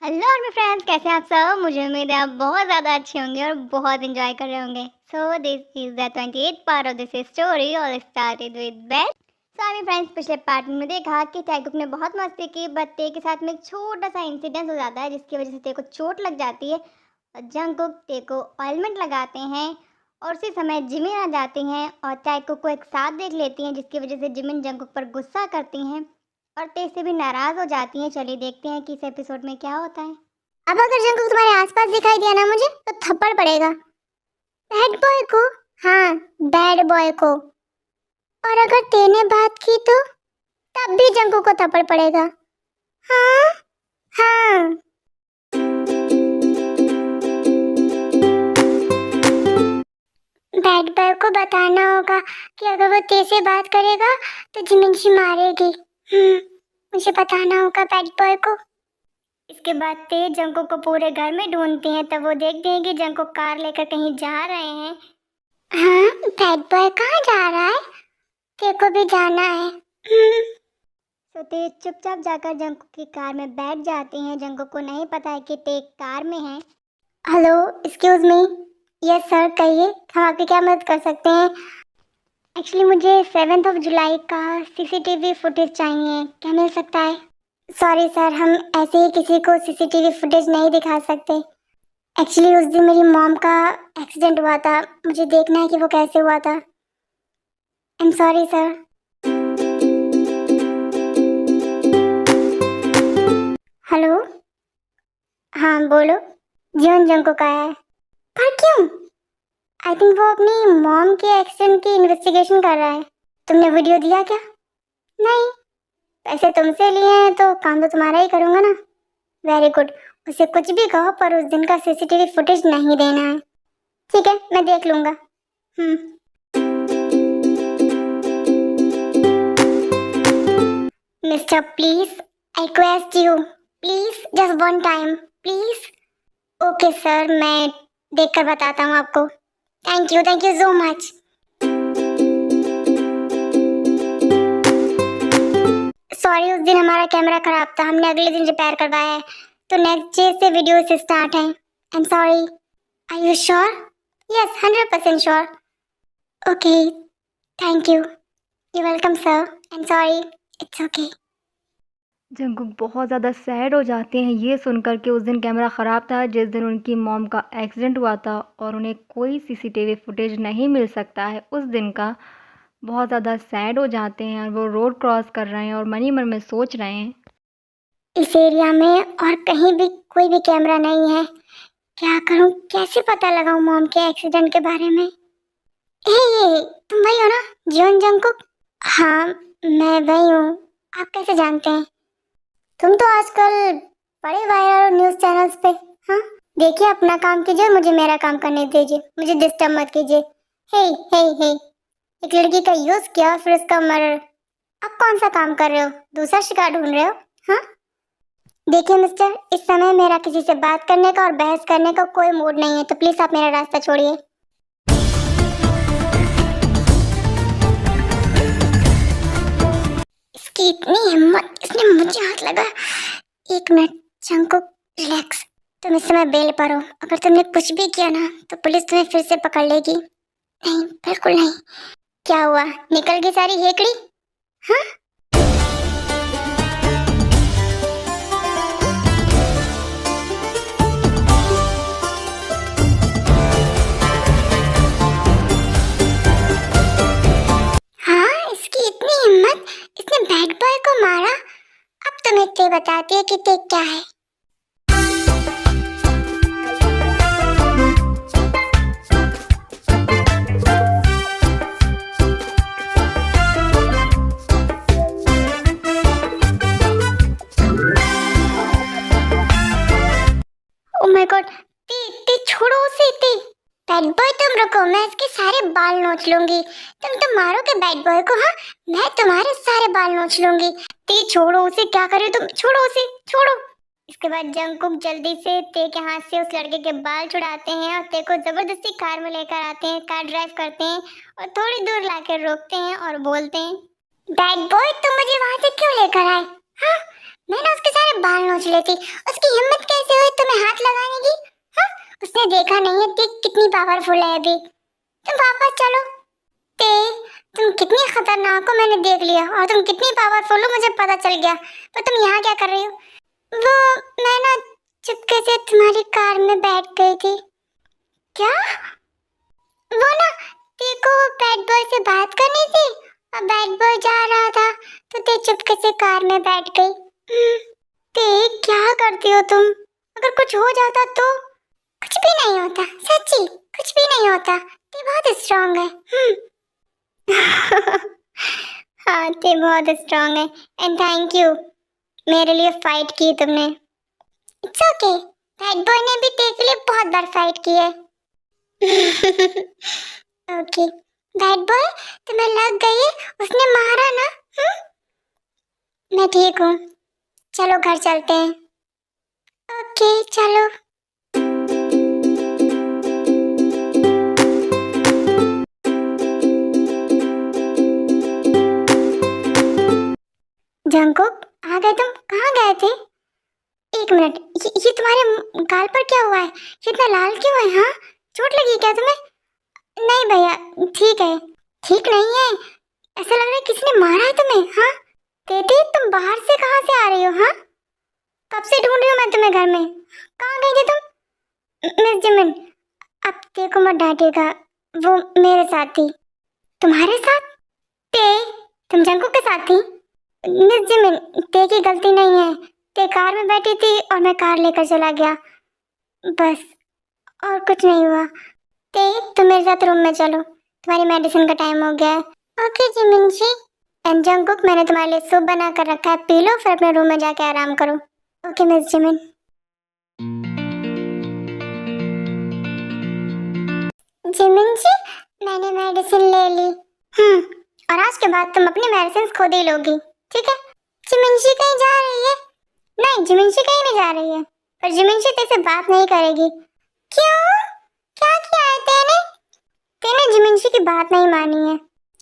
Hello और मेरे friends, कैसे हैं आप सब। मुझे उम्मीद है आप बहुत ज़्यादा अच्छे होंगे और बहुत एंजॉय कर रहे होंगे। So this is the 28th part of this story और स्टार्टेड विद बेल। सो मेरे फ्रेंड्स, पिछले पार्ट में देखा कि टैगुक ने बहुत मस्ती की, बट ते के साथ में एक छोटा सा इंसिडेंट हो जाता है जिसकी वजह से ते को चोट लग जाती है और जंगकुक ते को ऑइलमेंट लगाते हैं और उसी समय जिमिन आ जाती हैं और टैगुक को एक साथ देख लेती हैं, जिसकी वजह से जिमिन जंगकुक पर गुस्सा करती हैं और ते से भी नाराज हो जाती हैं। चलिए देखते हैं कि इस एपिसोड में क्या होता है। अब अगर जंगकुक तुम्हारे आसपास दिखाई दिया ना मुझे, तो थप्पड़ पड़ेगा। बैड बॉय को? हाँ, बैड बॉय को। और अगर तेने बात की तो तब भी जंगकुक को थप्पड़ पड़ेगा। हाँ हाँ। बैड बॉय को बताना होगा कि अगर वो ते से बात करेगा तो जिमिनशी मारेगी। मुझे बताना होगा बैड बॉय को। इसके बाद ते जंगकुक को पूरे घर में ढूंढती हैं, तब वो देखते हैं कि जंगकुक कार लेकर कहीं जा रहे हैं। हाँ, बैड बॉय कहाँ जा रहा है? ते को भी जाना है। तो ते चुपचाप जाकर जंगकुक की कार में बैठ जाती हैं। जंगकुक को नहीं पता है कि ते कार में है। Hello, excuse me. Yes sir, कहिए, हम आपकी क्या मदद कर सकते हैं? एक्चुअली मुझे 7th ऑफ जुलाई का सीसीटीवी फुटेज चाहिए, क्या मिल सकता है? सॉरी सर, हम ऐसे ही किसी को सीसीटीवी फुटेज नहीं दिखा सकते। एक्चुअली उस दिन मेरी मॉम का एक्सीडेंट हुआ था, मुझे देखना है कि वो कैसे हुआ था। आई एम सॉरी सर। हेलो, हाँ बोलो। जीवन जंगकुक आया है। पर क्यों? आई थिंक वो अपनी मॉम के एक्सीडेंट की इन्वेस्टिगेशन कर रहा है। तुमने वीडियो दिया क्या? नहीं। पैसे तुमसे लिए हैं तो काम तो तुम्हारा ही करूँगा ना। Very good. उसे कुछ भी कहो पर उस दिन का सीसीटीवी फुटेज नहीं देना है। ठीक है, मैं देख लूँगा। Mister please, I request you, please just one time please. Okay sir, मैं देखकर बताता हूँ आपको। Thank you so much. Sorry, उस दिन हमारा कैमरा खराब था, हमने अगले दिन रिपेयर करवाया है, तो नेक्स्ट डे से वीडियो से स्टार्ट है। I am sorry. Are you sure? Yes, 100% sure. Okay, thank you. You welcome sir. I am sorry. It's okay. Jungkook बहुत ज़्यादा सैड हो जाते हैं ये सुनकर कि उस दिन कैमरा ख़राब था जिस दिन उनकी मॉम का एक्सीडेंट हुआ था और उन्हें कोई सीसीटीवी फुटेज नहीं मिल सकता है उस दिन का। बहुत ज़्यादा सैड हो जाते हैं और वो रोड क्रॉस कर रहे हैं और मन ही मन में सोच रहे हैं, इस एरिया में और कहीं भी कोई भी कैमरा नहीं है। क्या करूं, कैसे पता लगाऊं मॉम के एक्सीडेंट के बारे में? ये तुम वही हो ना, जीवन जंगकुक? हाँ, मैं वही हूँ। आप कैसे जानते हैं? तुम तो आजकल बड़े वायरल हो न्यूज़ चैनल्स पे। हाँ, देखिए, अपना काम कीजिए, मुझे मेरा काम करने दीजिए, मुझे डिस्टर्ब मत कीजिए। हे हे हे, एक लड़की का यूज़ किया फिर उसका मर्डर। आप कौन सा काम कर रहे हो? दूसरा शिकार ढूंढ रहे हो? हाँ, देखिए मिस्टर, इस समय मेरा किसी से बात करने का और बहस करने का कोई मूड नहीं है, तो प्लीज आप मेरा रास्ता छोड़िए। इसकी इतनी हिम्मत, इसने मुझे हाथ लगा। एक मिनट जंगकुक, रिलैक्स। तुम इस समय बेल पर हो, अगर तुमने कुछ भी किया ना तो पुलिस तुम्हें फिर से पकड़ लेगी। नहीं, बिल्कुल नहीं। क्या हुआ, निकल गई सारी हेकड़ी? हाँ, हाँ, इसकी इतनी हिम्मत, इसने बैड बॉय को मारा। अब तुम्हें ते बताती है कि ते क्या है। ओ माय गॉड, ते छोड़ो उसे। ते बैड बॉय तुम रुको, मैं इसके सारे बाल नोच लूंगी। तुम तो मारोगे बैड बॉय को? हाँ, मैं तुम्हारे सारे बाल नोच लूंगी। ते छोड़ो उसे, क्या कर रहे हो तुम? छोड़ो उसे, छोड़ो। इसके बाद जंगकुक जल्दी से ते के हाथ से उस लड़के के बाल छुड़ाते हैं और ते को जबरदस्ती कार में लेकर आते हैं, कार ड्राइव करते हैं और थोड़ी दूर लाकर रोकते हैं और बोलते हैं, बैड बॉय तुम मुझे वहां से क्यों लेकर आए? हाँ, मैं ना उसके सारे बाल नोच लेती। उसकी हिम्मत कैसे हुई तुम्हें हाथ लगाने की? हाँ, उसने देखा नहीं है देख कितनी पावरफुल है अभी। तुम वापस चलो। ते तुम कितनी खतरनाक हो मैंने देख लिया, और तुम कितनी पावरफुल हो मुझे पता चल गया, पर तुम यहाँ क्या कर रही हो? वो मैं ना चुपके से तुम्हारी कार में बैठ गई थी। क्या? वो ना देखो बैड बॉय से बात करनी थी और बैड बॉय जा रहा था तो ते चुपके से कार में बैठ गई। ते क्या करती हो तुम? अगर कुछ हो जाता तो? कुछ भी नहीं होता, सच्ची कुछ भी नहीं होता। ते बहुत स्ट्रांग है। हाँ ते बहुत स्ट्रांग है, एंड थैंक यू मेरे लिए फाइट की तुमने। इट्स ओके, बैड बॉय ने भी ते के लिए बहुत बार फाइट की है। ओके बैड बॉय तुम्हें लग गई है, उसने मारा ना? मैं ठीक हूँ, चलो घर चलते हैं। ओके चलो। जंकुक आ गए तुम? कहाँ गए थे? एक मिनट, ये तुम्हारे गाल पर क्या हुआ है? ये इतना लाल क्यों है? हाँ, चोट लगी क्या तुम्हें? नहीं भैया ठीक है। ठीक नहीं है? ऐसा लग रहा है किसी ने मारा है तुम्हें। हाँ दीदी तुम बाहर से कहाँ से आ रही हो? हाँ कब से ढूंढ रही हूँ मैं तुम्हें घर में। कहाँ गई थी तुम? मिस जिमिन अब देखो मत डांटिएगा, वो मेरे साथ थी। तुम्हारे साथ? ते तुम जंकुक के साथ थी? मिस जिमिन ते की गलती नहीं है, ते कार में बैठी थी और मैं कार लेकर चला गया, बस और कुछ नहीं हुआ। ते तुम मेरे साथ रूम में चलो, तुम्हारी मेडिसिन का टाइम हो गया है। Okay Jimin ji. And Jungkook मैंने तुम्हारे लिए सूप बना कर रखा है, पी लो फिर अपने रूम में जाके आराम करो। Okay miss Jimin. जिमिन जी मैंने मेडिसिन ले ली। और आज के बाद तुम अपनी मेडिसिन खुद ही लोगी, ठीक है? जिमिन जी कहीं जा रही है? नहीं जिमिन जी कहीं नहीं जा रही है, पर जिमिन जी तेरे से बात नहीं करेगी। क्यों? क्या किया है तेने? तेने जिमिन जी की बात नहीं मानी है।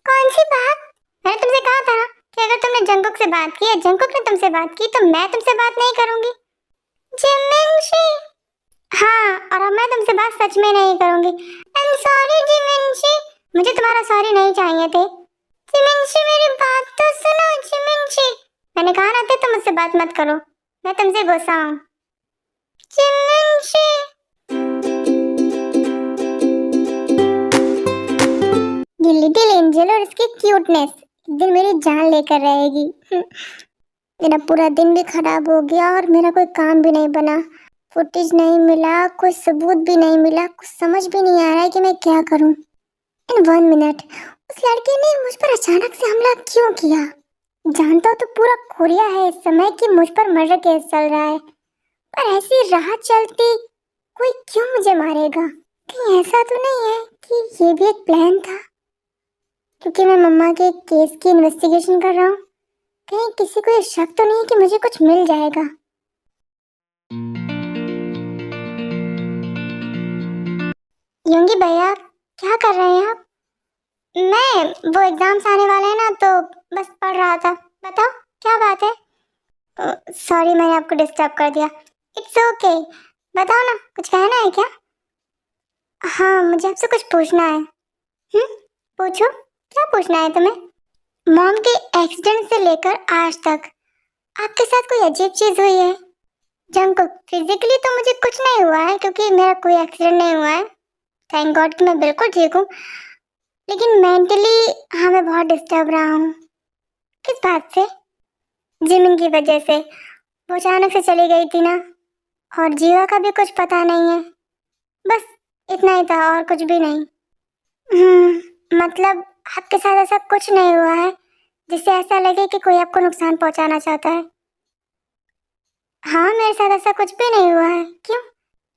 कौन सी बात? मैंने तुमसे कहा था कि अगर तुमने जंकुक से बात की या जंकुक ने तुमसे बात की तो मैं तुमसे बात नहीं करूंगी। जिमिन जी। हाँ और अब मैं तुमसे बात सच में नहीं करूंगी। आई एम सॉरी जिमिन जी, मुझे तुम्हारा सॉरी नहीं चाहिए थे। जिमिन जी मेरी बात तो सुनो जिमिन जी। मैंने कहा ना तुम मुझसे बात मत करो, मैं तुमसे गुस्सा हूँ। जिमिन जी। ये लिटिल एंजल और इसकी क्यूटनेस एक दिन मेरी जान लेकर रहेगी। मेरा पूरा दिन भी खराब हो गया और मेरा कोई काम भी नहीं बना, फुटेज नहीं मिला, कोई सबूत भी नहीं मिला, कुछ समझ भी नहीं आ रहा है कि मैं क्या करूं। इन 1 मिनट उस लड़के ने मुझ पर अचानक से हमला क्यों किया? जानता तो पूरा कोरिया है इस समय कि मुझ पर मर्डर केस चल रहा है, पर ऐसी राह चलती कोई क्यों मुझे मारेगा? कहीं ऐसा तो नहीं है कि ये भी एक प्लान था? क्योंकि मैं मम्मा के केस की इन्वेस्टिगेशन कर रहा हूँ, कहीं किसी को ये शक तो नहीं है कि मुझे कुछ मिल जाएगा। योंगी भैया क्या कर रहे हैं आप? मैं वो एग्जाम्स आने वाले हैं ना तो बस पढ़ रहा था। बताओ क्या बात है? सॉरी मैंने आपको डिस्टर्ब कर दिया। इट्स ओके बताओ ना, कुछ कहना है क्या? हाँ मुझे आपसे कुछ पूछना है। पूछो क्या पूछना है तुम्हें? मॉम के एक्सीडेंट से लेकर आज तक आपके साथ कोई अजीब चीज हुई है? जंकुक फिजिकली तो मुझे कुछ नहीं हुआ है क्योंकि मेरा कोई एक्सीडेंट नहीं हुआ है, थैंक गॉड कि मैं बिल्कुल ठीक हूँ, लेकिन मेंटली हाँ मैं बहुत डिस्टर्ब रहा हूँ। किस बात से? जिमिन की वजह से, वो अचानक से चली गई थी ना, और जीवा का भी कुछ पता नहीं है, बस इतना ही था और कुछ भी नहीं। मतलब आपके साथ ऐसा कुछ नहीं हुआ है जिससे ऐसा लगे कि कोई आपको नुकसान पहुंचाना चाहता है? हाँ मेरे साथ ऐसा कुछ भी नहीं हुआ है। क्यों?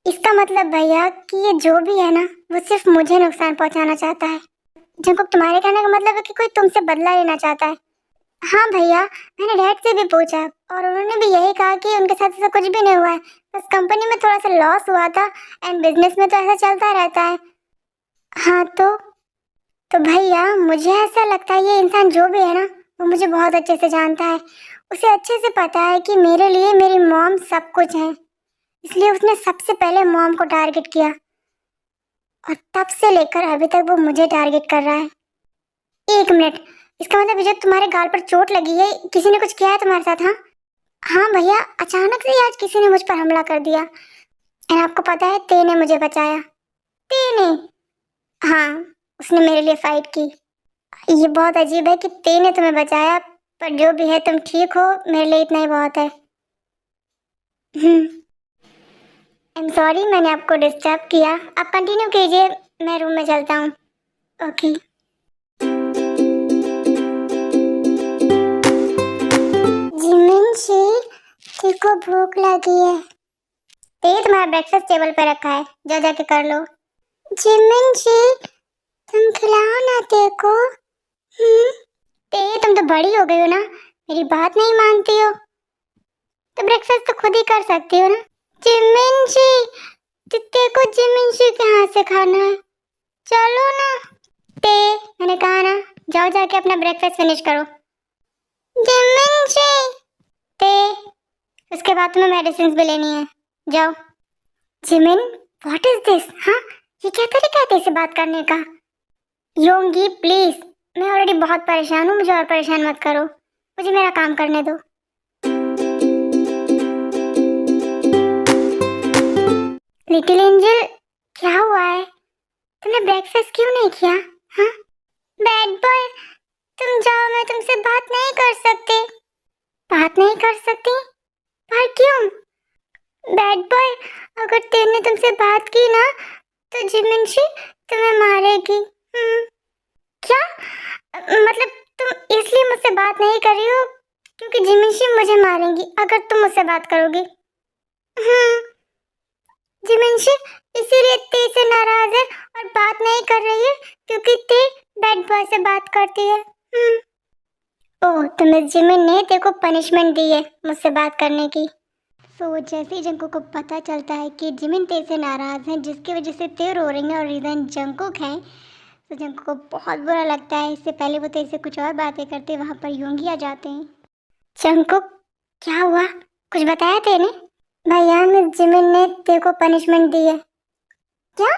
इसका मतलब भैया कि ये जो भी है ना वो सिर्फ मुझे नुकसान पहुंचाना चाहता है। जंकुक तुम्हारे कहने का मतलब है कि कोई तुमसे बदला लेना चाहता है? हाँ भैया मैंने डैड से भी पूछा और उन्होंने भी यही कहा कि उनके साथ ऐसा कुछ भी नहीं हुआ है, बस कंपनी में थोड़ा सा लॉस हुआ था एंड बिजनेस में तो ऐसा चलता रहता है। हाँ तो भैया मुझे ऐसा लगता है ये इंसान जो भी है ना वो मुझे बहुत अच्छे से जानता है, उसे अच्छे से पता है कि मेरे लिए मेरी मॉम सब कुछ है, इसलिए उसने सबसे पहले मॉम को टारगेट किया और तब से लेकर अभी तक वो मुझे टारगेट कर रहा है। 1 मिनट, इसका मतलब विजय तुम्हारे गाल पर चोट लगी है, किसी ने कुछ किया है तुम्हारे साथ? हाँ हाँ भैया, अचानक से ही आज किसी ने मुझ पर हमला कर दिया। और आपको पता है ते ने मुझे बचाया। ते ने? हाँ, उसने मेरे लिए फाइट की। ये बहुत अजीब है कि ते ने तुम्हें बचाया, पर जो भी है तुम ठीक हो, मेरे लिए इतना ही बहुत है। आई एम सॉरी, मैंने आपको डिस्टर्ब किया। आप कंटिन्यू कीजिए, मैं रूम में चलता हूँ। ओके। जिमिनशी, देखो भूख लगी है। ते तुम्हारा ब्रेकफास्ट टेबल पे रखा है, जा जाके कर लो। जिमिनशी, तुम खिलाओ ना ते को। ते तुम तो बड़ी हो गई हो ना, मेरी बात नहीं मानती हो तो ब्रेकफास्ट तो खुद ही कर सकती हो ना। जिमिनशी, ते को जिमिनशी के हाथ से खाना है, चलो ना। ते, मैंने कहा ना, जाओ जाके अपना ब्रेकफास्ट फिनिश करो। जिमिनशी। ते, उसके बाद तुम्हें मेडिसिन भी लेनी है, जाओ। Jimin, what is this? हाँ, ये क्या तरीका है तेरे से बात करने का? योंगी प्लीज, मैं ऑलरेडी बहुत परेशान हूँ, मुझे और परेशान मत करो, मुझे मेरा काम करने दो। लिटिल एंजल, क्या हुआ है? तुमने ब्रेकफास्ट क्यों नहीं किया? हाँ? बैड बॉय, तुम जाओ, मैं तुमसे बात नहीं कर सकती। बात नहीं कर सकती? पर क्यों? बैड बॉय, अगर तेने तुमसे बात की ना तो जिमिनशी तुम्हें मारेगी। क्या? मतलब तुम इसलिए मुझसे बात नहीं कर रही हो क्योंकि जिमिनशी मुझे मारेगी अगर तुम मुझसे बात करोगी? जिमिनशी इसीलिए ते से नाराज है और बात नहीं कर रही है क्योंकि ते बैड बॉय से बात करती है। ओह, तो मिस जिमिन ने ते को पनिशमेंट दी है मुझसे बात करने की। तो जैसे ही जंकुक को पता चलता है कि जिमिन ते से नाराज है जिसकी वजह से ते रो रही है और रीजन जंकुक है, तो जंकुक को बहुत बुरा लगता है। इससे पहले वो ते से कुछ और बातें करते वहाँ पर योंगी आ जाते हैं। जंकुक, क्या हुआ? कुछ बताया तेने? भैया, मिस जिमिन ने ते को पनिशमेंट दी है। क्या?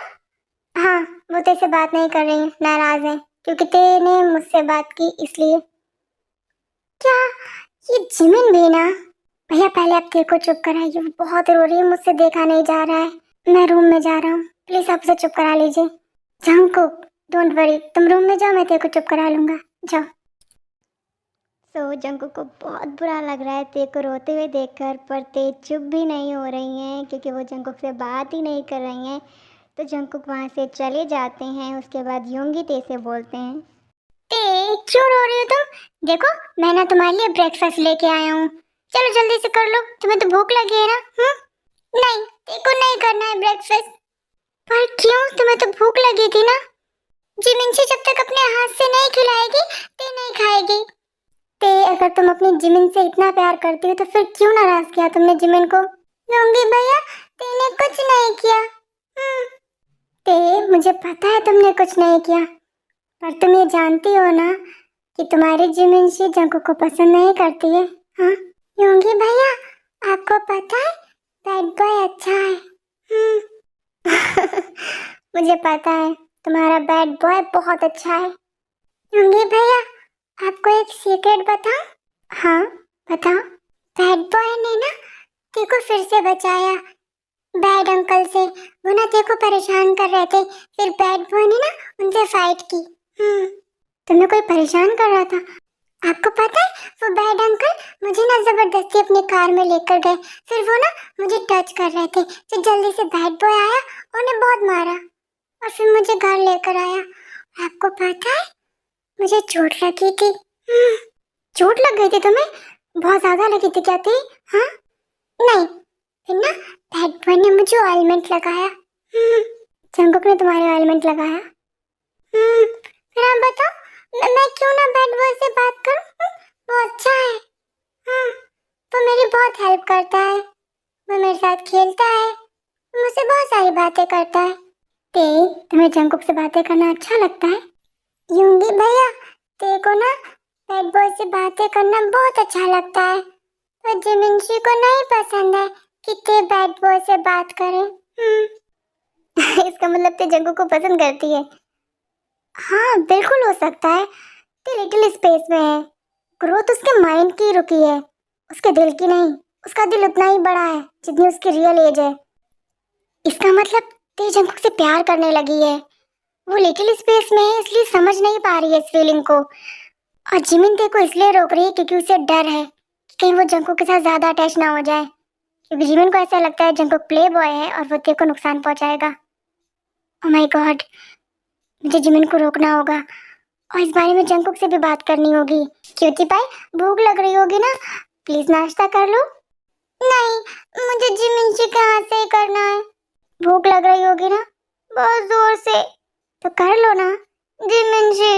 हाँ, वो ते से बात नहीं कर रही है, नाराज है क्योंकि ते ने मुझसे बात की इसलिए। क्या? ये जिमिन भी ना? भैया पहले आप ते को चुप कराइए, वो बहुत रो रही है, मुझसे देखा नहीं जा रहा है। मैं रूम में जा रहा हूँ, प्लीज आप उसे चुप करा लीजिए। जंकुक, डोंट वरी, तुम रूम में जाओ, मैं ते को चुप करा लूंगा, जाओ। तो जंकुक को बहुत बुरा लग रहा है ते को रोते हुए देखकर, पर ते चुप भी नहीं हो रही हैं क्योंकि वो जंकुक से बात ही नहीं कर रही हैं। तो जंकुक वहाँ से चले जाते हैं। उसके बाद योंगी ते से बोलते हैं, ते क्यों रो रही हो तुम? देखो, मैं ना तुम्हारे लिए ब्रेकफास्ट लेके आया हूँ, चलो जल्दी से कर लो, तुम्हें तो भूख लगी है ना? नहीं, ते को नहीं करना है ब्रेकफास्ट। पर क्यों? तुम्हें तो भूख लगी थी ना? जिमिनशी जब तक अपने हाथ से नहीं खिलाएगी ते नहीं खाएगी। ते, अगर तुम अपनी जिमिन से इतना प्यार करती हो तो फिर क्यों नाराज किया तुमने जिमिन को? योंगी भैया, तेने कुछ नहीं किया। ते, मुझे पता है तुमने कुछ नहीं किया, पर तुम ये जानती हो ना कि तुम्हारी जिमिनशी जंकुक को पसंद नहीं करती है। हाँ योंगी भैया, आपको पता है बैड बॉय अच्छा है। मुझे पता है तुम्हारा बैड बॉय बहुत अच्छा है। योंगी भैया, आपको एक सीक्रेट बताऊं? हाँ बताओ। बैड बॉय ने ना तेको फिर से बचाया बैड अंकल से। वो ना तेको परेशान कर रहे थे, फिर बैड बॉय ने ना उनसे फाइट की। तुम्हें कोई परेशान कर रहा था? आपको पता है वो बैड अंकल मुझे ना जबरदस्ती अपनी कार में लेकर गए, फिर वो ना मुझे टच कर रहे थे, फिर जल्दी से बैड बॉय आया, उन्हें बहुत मारा और फिर मुझे घर लेकर आया। आपको पता है मुझे चोट लगी थी। चोट लग गई थी तुम्हें? बहुत ज्यादा लगी थी क्या थी? हाँ? नहीं, फिर ना बैड बॉय ने मुझे ऑइलमेंट लगाया। जंकुक ने तुम्हारे ऑइलमेंट लगाया? फिर आप बताओ, मैं क्यों ना बैड बॉय से बात करूं? वो अच्छा है। हाँ, वो मेरी बहुत हेल्प करता है, वो मेरे साथ खेलता है, मुझसे बहुत सारी बातें करता है। ते, तुम्हें जंकुक से बातें करना अच्छा लगता है? योंगी भैया, ते को ना बैड बॉय से बातें करना बहुत अच्छा लगता है, पर जिमिनशी को नहीं पसंद है कि ते बैड बॉय से बात करे। इसका मतलब ते जंगकुक को पसंद करती है। हाँ बिल्कुल हो सकता है, ते लिटिल स्पेस में है। ग्रोथ उसके माइंड की रुकी है, उसके दिल की नहीं। उसका दिल उतना ही बड़ा है जितनी उसकी रियल एज है। इसका मतलब ते जंगकुक से प्यार करने लगी है। वो लिटिल स्पेस में है इसलिए समझ नहीं पा रही है इस फीलिंग को। और जिमिन ते को इसलिए रोक रही है क्योंकि उसे डर है कि कहीं वो जंगकुक के साथ ज्यादा अटैच ना हो जाए, क्योंकि जिमिन को ऐसा लगता है जंगकुक प्ले बॉय है और वो ते को नुकसान पहुंचाएगा। ओह माय गॉड, मुझे जिमिन को रोकना होगा और इस बारे में जंगकुक से भी बात करनी होगी। क्यूटी पाई, भूख लग रही होगी ना, प्लीज नाश्ता कर लो। नहीं, मुझे जिमिन से कहाँ से करना है। भूख लग रही होगी ना, बहुत जोर से, तो कर लो ना जिमिन जी।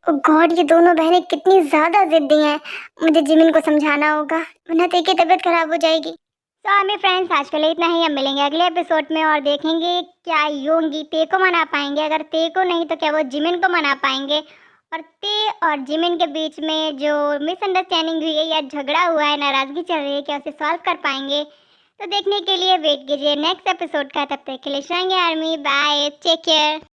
ओह गॉड, ये दोनों बहनें कितनी ज्यादा जिद्दी हैं। मुझे जिमिन को समझाना होगा वरना ते की तबीयत खराब हो जाएगी। तो हमें फ्रेंड्स आज के लिए इतना ही। हम मिलेंगे अगले एपिसोड में और देखेंगे क्या योंगी ते को मना पाएंगे। अगर ते को नहीं तो क्या वो जिमिन को मना पाएंगे। और ते और जिमिन के बीच में जो मिसअंडरस्टैंडिंग हुई है या झगड़ा हुआ है, नाराजगी चल रही है, क्या उसे सॉल्व कर पाएंगे। तो देखने के लिए वेट कीजिए नेक्स्ट एपिसोड का। तब तक के लिए शांगी आर्मी, बाय, टेक केयर।